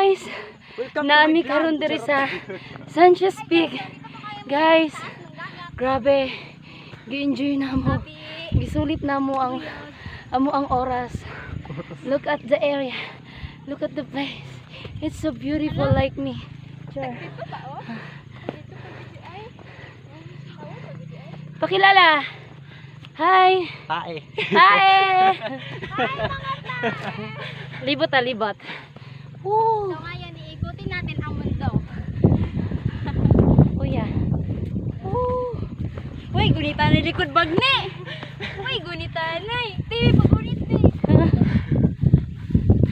guys, nami karon diri sa Sanchez Peak. Guys, grabe. Gi-enjoy na mo. Gisulit na mo ang oras. Look at the area. Look at the place. It's so beautiful like me. Sure. Pakilala. Hi. Hi. Hi. Libot ah, libot. So ngayon, iikutin natin ang mundo. Kuya. Uy, gunita na likod bag ni. Uy, gunita na. TV